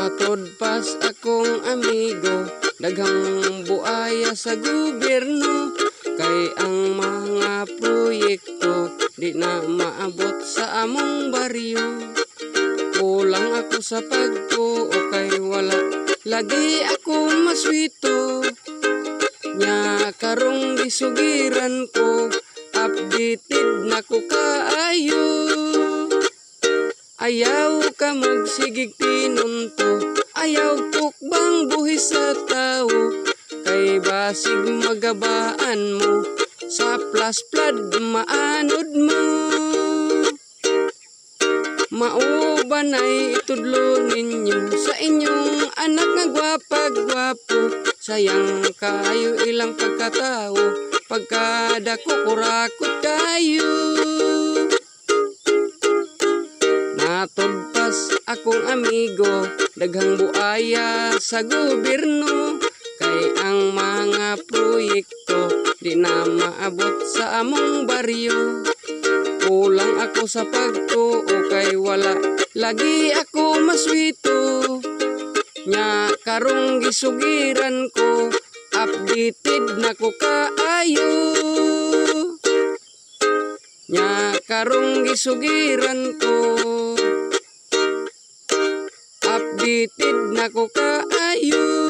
Matod pas akong amigo, daghang buaya sa gobyerno. Kay ang mga proyekto di na maabot sa among baryo. Kulang ako sa pagtuo kay wala lagi ako maswito. Nya karong gisugiran ko, updated na ko kaayo. Ayaw ka magsigig tinunto, ayaw tukbang buhis sa tao. Kay basig magabaan mo, sa plus-flood maanod mo. Mauban ay itudlo ninyo sa inyong anak nga gwapa-gwapo. Sayang kayo ilang pagkatao, pagkadako kurakot kayo. Matod pas akong amigo, daghang buaya sa gobyerno. Kay ang mga proyekto di na maabot sa among baryo. Kulang ako sa pagtuo kay wala lagi ako maswito. Nya karong gisugiran ko, updated na ko kaayo. Nya karong gisugiran ko, updated na ko kaayo.